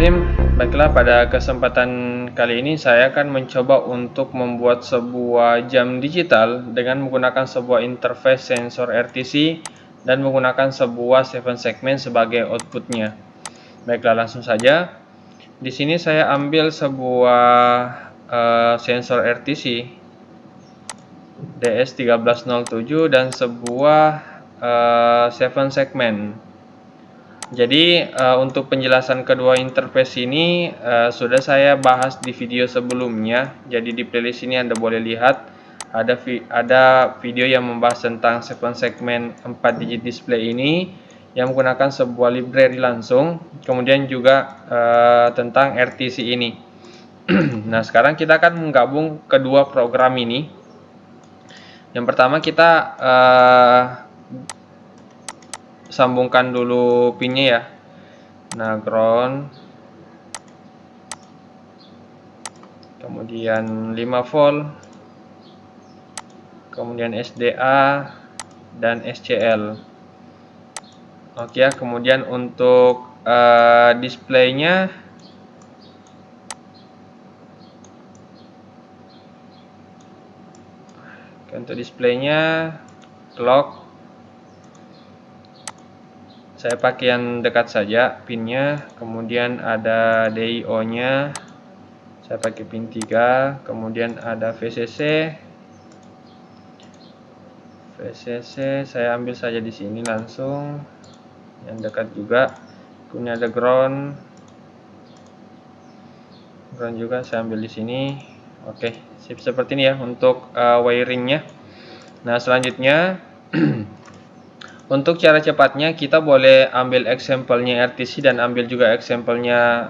Bismillahirrahmanirrahim. Baiklah, pada kesempatan kali ini saya akan mencoba untuk membuat sebuah jam digital dengan menggunakan sebuah interface sensor RTC dan menggunakan sebuah 7 segmen sebagai outputnya. Baiklah, langsung saja. Di sini saya ambil sebuah sensor RTC DS1307 dan sebuah 7 segmen. Jadi untuk penjelasan kedua interface ini sudah saya bahas di video sebelumnya. Jadi di playlist ini Anda boleh lihat ada video yang membahas tentang 7 segmen 4 digit display ini yang menggunakan sebuah library langsung, kemudian juga tentang RTC ini. Nah, sekarang kita akan menggabung kedua program ini. Yang pertama kita sambungkan dulu pinnya ya. Nah, ground, kemudian 5 volt, kemudian SDA dan SCL. Oke ya, kemudian untuk displaynya clock saya pakai yang dekat saja pinnya, kemudian ada DIO nya saya pakai pin 3, kemudian ada VCC saya ambil saja di sini langsung yang dekat juga, kemudian ada ground juga saya ambil di sini. Oke, sip, seperti ini ya untuk wiringnya. Nah, selanjutnya untuk cara cepatnya kita boleh ambil example-nya RTC dan ambil juga example-nya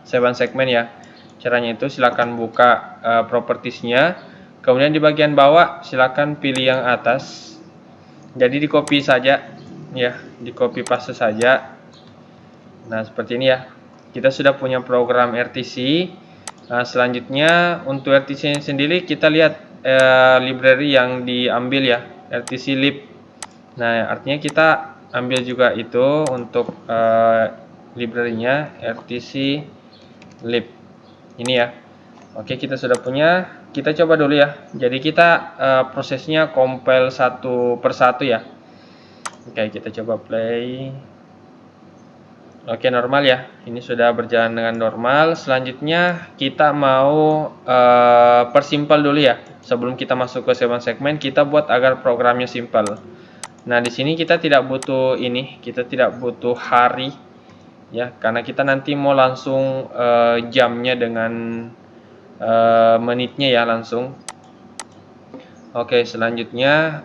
7 segmen ya. Caranya itu silakan buka properties-nya, kemudian di bagian bawah silakan pilih yang atas. Jadi di copy saja ya, di copy paste saja. Nah, seperti ini ya. Kita sudah punya program RTC. Nah, selanjutnya untuk RTC sendiri kita lihat library yang diambil ya, RTC lib. Nah, artinya kita ambil juga itu untuk library-nya RTC lib ini ya. Oke, kita sudah punya. Kita coba dulu ya. Jadi kita prosesnya compile satu persatu ya. Oke, kita coba play. Oke, normal ya. Ini sudah berjalan dengan normal. Selanjutnya kita mau persimpel dulu ya. Sebelum kita masuk ke 7 segmen, kita buat agar programnya simple. Nah, di sini kita tidak butuh ini, kita tidak butuh hari ya, karena kita nanti mau langsung jamnya dengan menitnya ya langsung. Oke, selanjutnya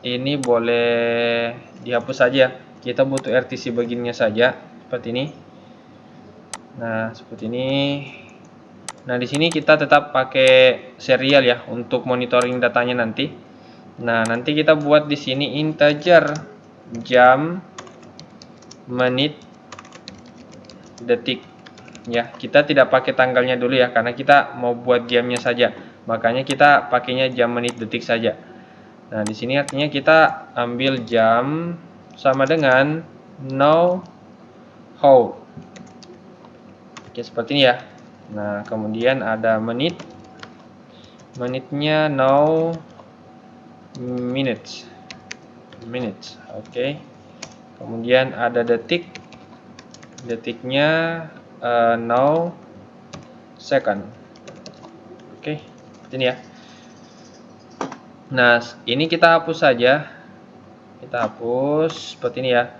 ini boleh dihapus saja. Kita butuh RTC bagiannya saja seperti ini. Nah, seperti ini. Nah, di sini kita tetap pakai serial ya untuk monitoring datanya nanti. Nah, nanti kita buat di sini integer jam, menit, detik ya. Kita tidak pakai tanggalnya dulu ya karena kita mau buat jamnya saja. Makanya kita pakainya jam, menit, detik saja. Nah, di sini artinya kita ambil jam sama dengan no how. Oke, seperti ini ya. Nah, kemudian ada menit. Menitnya no minutes. Oke. Kemudian ada detik. Detiknya no second. Oke, seperti ini ya. Nah, ini kita hapus saja. Kita hapus seperti ini ya.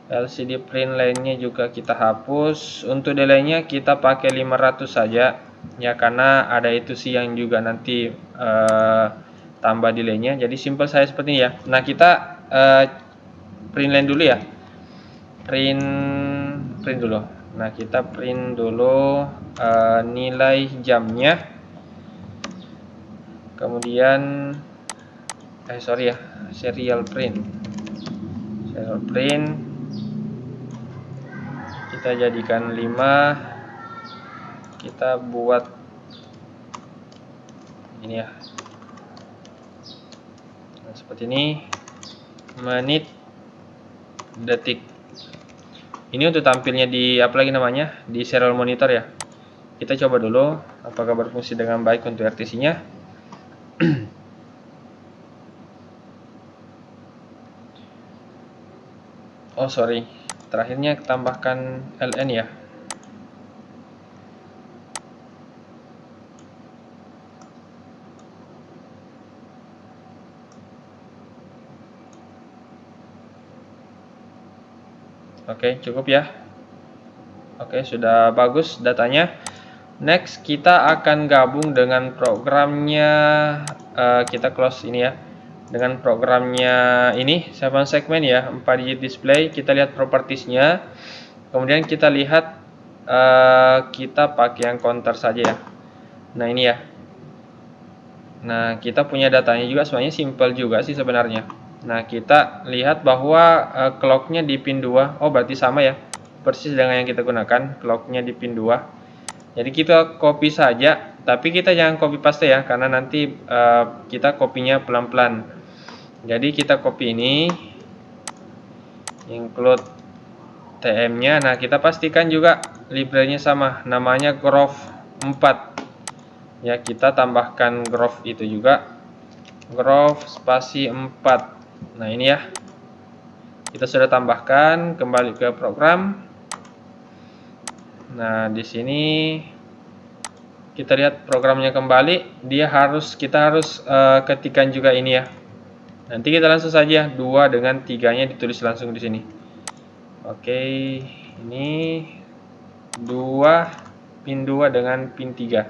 LCD print lainnya juga kita hapus. Untuk delay-nya kita pakai 500 saja ya, karena ada itu sih yang juga nanti tambah delay-nya. Jadi simple saya seperti ini ya. Nah, kita print line dulu ya. Print dulu. Nah, kita print dulu nilai jamnya. Kemudian serial print. Kita jadikan 5. Kita buat ini ya. Nah, seperti ini. Menit, detik. Ini untuk tampilnya di apa lagi namanya, di serial monitor ya. Kita coba dulu apakah berfungsi dengan baik untuk RTC-nya. Oh sorry, terakhirnya tambahkan LN ya. Oke, cukup ya. Oke, sudah bagus datanya. Next, kita akan gabung dengan programnya. Kita close ini ya. Dengan programnya ini, 7 segmen ya, 4 digit display. Kita lihat propertiesnya. Kemudian kita lihat, kita pakai yang counter saja ya. Nah ini ya. Nah, kita punya datanya juga, sebenarnya simple juga sih sebenarnya. Nah, kita lihat bahwa clocknya di pin 2. Oh, berarti sama ya. Persis dengan yang kita gunakan, clocknya di pin 2. Jadi kita copy saja, tapi kita jangan copy paste ya, karena nanti kita copy-nya pelan-pelan. Jadi kita copy ini, include TM-nya. Nah, kita pastikan juga library-nya sama, namanya Groove 4. Ya, kita tambahkan Groove itu juga, Groove spasi 4. Nah, ini ya. Kita sudah tambahkan, kembali ke program. Nah, di sini kita lihat programnya kembali, kita harus ketikkan juga ini ya. Nanti kita langsung saja 2 dengan 3-nya ditulis langsung di sini. Oke, ini 2 pin 2 dengan pin 3.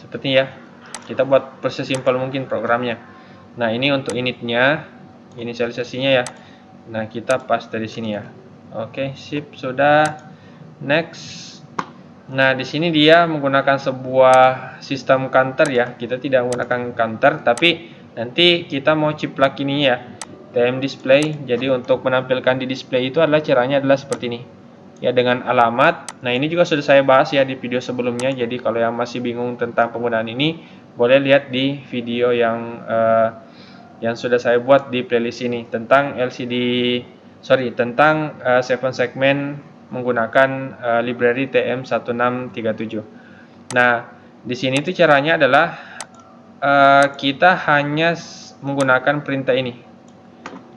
Seperti ya. Kita buat sesimpel mungkin programnya. Nah, ini untuk initnya, inisialisasinya ya. Nah, kita paste di sini ya. Oke, sip, sudah. Next. Nah, di sini dia menggunakan sebuah sistem counter ya. Kita tidak menggunakan counter, tapi nanti kita mau ciplak ini ya, TM display. Jadi untuk menampilkan di display itu adalah caranya adalah seperti ini. Ya, dengan alamat. Nah, ini juga sudah saya bahas ya di video sebelumnya. Jadi kalau yang masih bingung tentang penggunaan ini, boleh lihat di video yang sudah saya buat di playlist ini tentang tentang 7 segmen menggunakan library TM1637. Nah, di sini tuh caranya adalah kita hanya menggunakan perintah ini,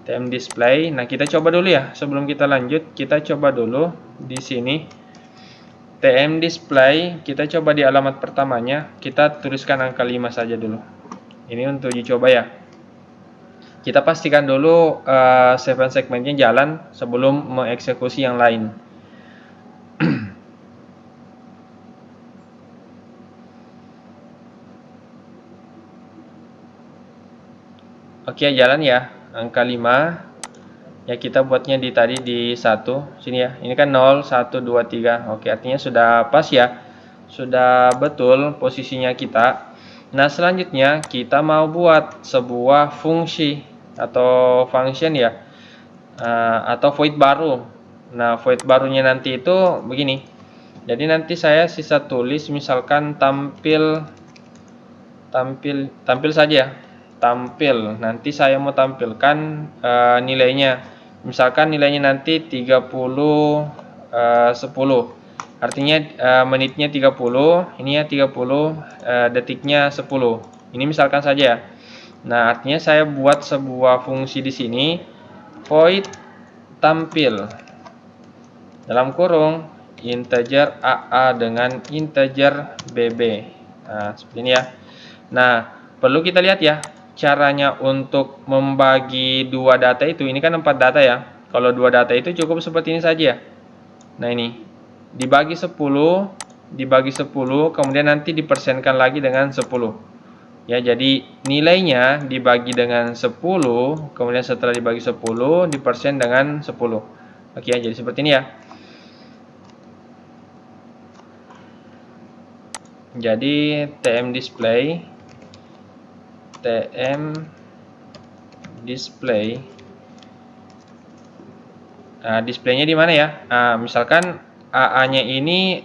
TM display. Nah, kita coba dulu ya, sebelum kita lanjut, kita coba dulu di sini TM display. Kita coba di alamat pertamanya, kita tuliskan angka 5 saja dulu. Ini untuk uji coba ya. Kita pastikan dulu 7 segmennya jalan sebelum mengeksekusi yang lain. Oke, jalan ya. Angka 5. Ya, kita buatnya tadi di 1 sini ya. Ini kan 0 1 2 3. Oke, artinya sudah pas ya. Sudah betul posisinya kita. Nah, selanjutnya kita mau buat sebuah fungsi atau function ya. Atau void baru. Nah, void barunya nanti itu begini. Jadi nanti saya sisa tulis misalkan tampil saja. Tampil. Nanti saya mau tampilkan nilainya. Misalkan nilainya nanti 30 10. Artinya menitnya 30, ini ya 30, detiknya 10. Ini misalkan saja. Nah, artinya saya buat sebuah fungsi di sini, void tampil dalam kurung integer AA dengan integer BB. Nah, seperti ini ya. Nah, perlu kita lihat ya caranya untuk membagi dua data itu. Ini kan 4 data ya. Kalau 2 data itu cukup seperti ini saja. Nah, ini dibagi 10, kemudian nanti dipersenkan lagi dengan 10. Ya, jadi nilainya dibagi dengan 10, kemudian setelah dibagi 10 dipersen dengan 10. Oke, jadi seperti ini ya. Jadi TM display nah, displaynya di mana ya? Nah, misalkan AA-nya ini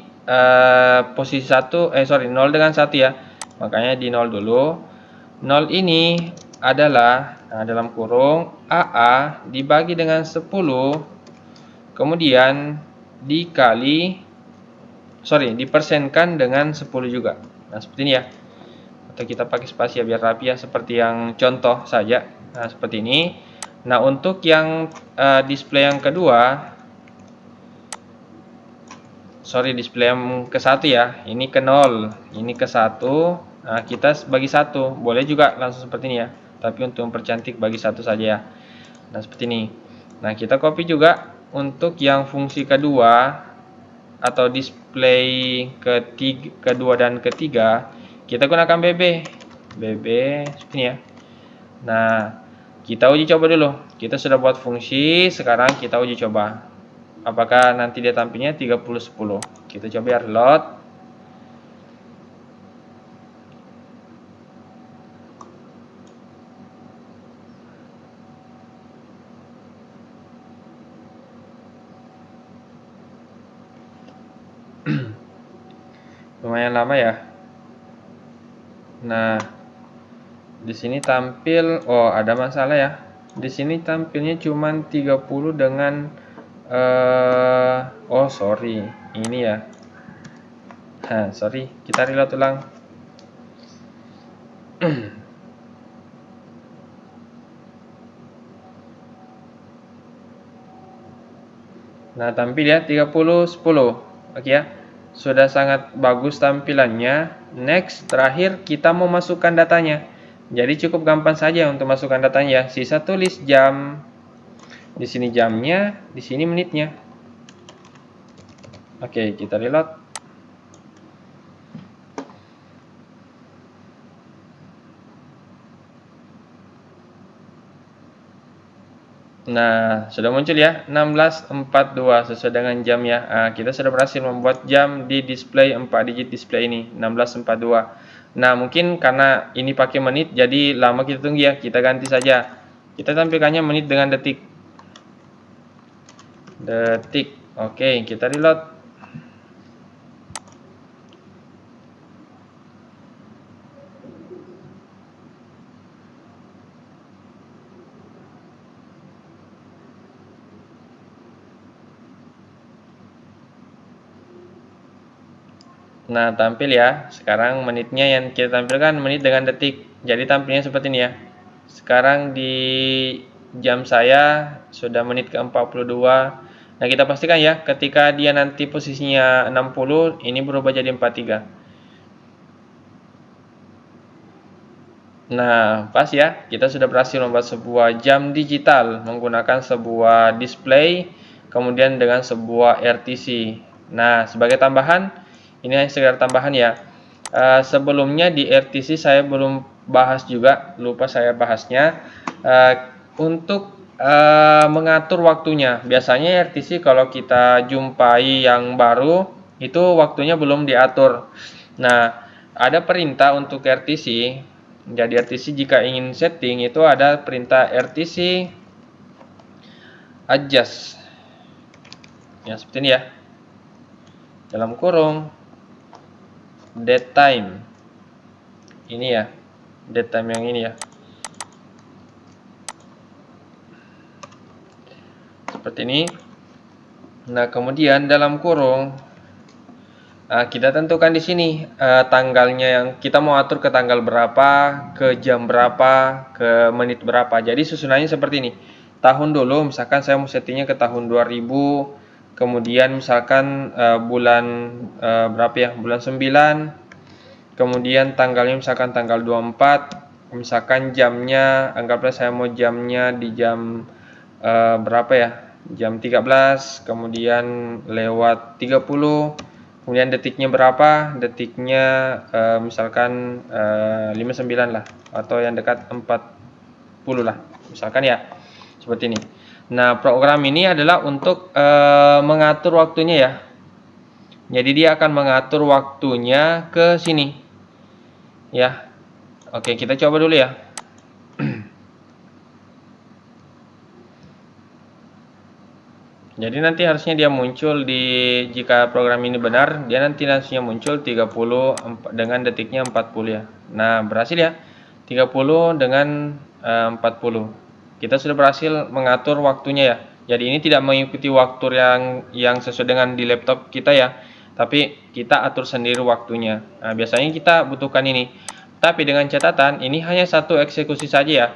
posisi 0 dengan 1 ya. Makanya di 0 dulu. 0 ini adalah dalam kurung AA dibagi dengan 10, kemudian dipersenkan dengan 10 juga. Nah, seperti ini ya. Atau kita pakai spasi ya biar rapi ya, seperti yang contoh saja. Nah, seperti ini. Nah, untuk yang display yang kedua, display yang ke 1 ya. Ini ke 0, ini ke 1. Nah, kita bagi 1. Boleh juga langsung seperti ini ya. Tapi untuk mempercantik bagi 1 saja ya. Nah, seperti ini. Nah, kita copy juga untuk yang fungsi kedua atau display kedua dan ketiga, kita gunakan BB seperti ini ya. Nah, kita uji coba dulu. Kita sudah buat fungsi, sekarang kita uji coba. Apakah nanti dia tampilnya 30/10. Kita coba ya, reload. Lumayan lama ya. Nah, di sini tampil, oh ada masalah ya. Di sini tampilnya cuma 30 dengan oh sorry, ini ya. Sorry, kita reload ulang. Nah, tampil ya 30/10. Oke ya. Sudah sangat bagus tampilannya. Next, terakhir kita mau masukkan datanya. Jadi cukup gampang saja untuk masukkan datanya. Sisa tulis jam. Di sini jamnya, di sini menitnya. Oke, kita reload. Nah, sudah muncul ya 16:42 sesuai dengan jam ya. Nah, kita sudah berhasil membuat jam di display 4 digit display ini 16:42. Nah, mungkin karena ini pakai menit jadi lama kita tunggu ya. Kita ganti saja. Kita tampilkannya menit dengan detik. Oke, kita reload. Nah, tampil ya. Sekarang menitnya yang kita tampilkan menit dengan detik. Jadi tampilnya seperti ini ya. Sekarang di jam saya sudah menit ke-42. Nah, kita pastikan ya, ketika dia nanti posisinya 60, ini berubah jadi 43. Nah, pas ya, kita sudah berhasil membuat sebuah jam digital menggunakan sebuah display, kemudian dengan sebuah RTC. Nah, sebagai tambahan, ini hanya sekedar tambahan ya. Sebelumnya di RTC saya belum bahas juga, lupa saya bahasnya. Untuk mengatur waktunya, biasanya RTC kalau kita jumpai yang baru, itu waktunya belum diatur. Nah, ada perintah untuk RTC. Jadi RTC jika ingin setting itu ada perintah RTC adjust. Ya, seperti ini ya. Dalam kurung date time. Ini ya. Date time yang ini ya. Seperti ini. Nah, kemudian dalam kurung kita tentukan di sini tanggalnya yang kita mau atur ke tanggal berapa, ke jam berapa, ke menit berapa. Jadi susunannya seperti ini. Tahun dulu misalkan saya mau settingnya ke tahun 2000, kemudian misalkan bulan berapa ya? Bulan 9. Kemudian tanggalnya misalkan tanggal 24. Misalkan jamnya, anggaplah saya mau jamnya di jam berapa ya? Jam 13, kemudian lewat 30. Kemudian detiknya berapa? Detiknya misalkan 59 lah, atau yang dekat 40 lah, misalkan ya. Seperti ini. Nah, program ini adalah untuk mengatur waktunya ya. Jadi dia akan mengatur waktunya ke sini. Ya. Oke, kita coba dulu ya. Jadi nanti harusnya dia muncul jika program ini benar, dia nanti langsungnya muncul 30 dengan detiknya 40 ya. Nah, berhasil ya. 30 dengan 40. Kita sudah berhasil mengatur waktunya ya. Jadi ini tidak mengikuti waktu yang sesuai dengan di laptop kita ya, tapi kita atur sendiri waktunya. Nah, biasanya kita butuhkan ini. Tapi dengan catatan ini hanya satu eksekusi saja ya.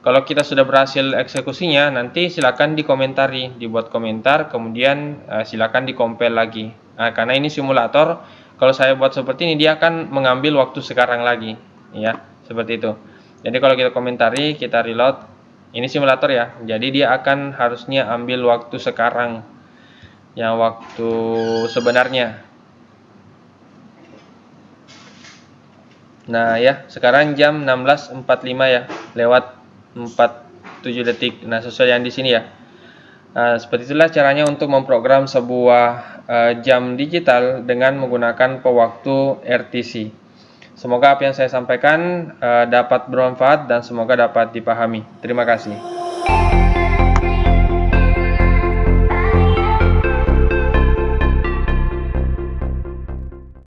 Kalau kita sudah berhasil eksekusinya, nanti silakan dikomentari, dibuat komentar, kemudian silakan dikompil lagi. Nah, karena ini simulator, kalau saya buat seperti ini dia akan mengambil waktu sekarang lagi, ya, seperti itu. Jadi kalau kita komentari, kita reload, ini simulator ya, jadi dia akan harusnya ambil waktu sekarang, yang waktu sebenarnya. Nah ya, sekarang jam 16.45 ya, lewat 47 detik. Nah, sesuai yang di sini ya. Nah, seperti itulah caranya untuk memprogram sebuah jam digital dengan menggunakan pewaktu RTC. Semoga apa yang saya sampaikan dapat bermanfaat dan semoga dapat dipahami. Terima kasih.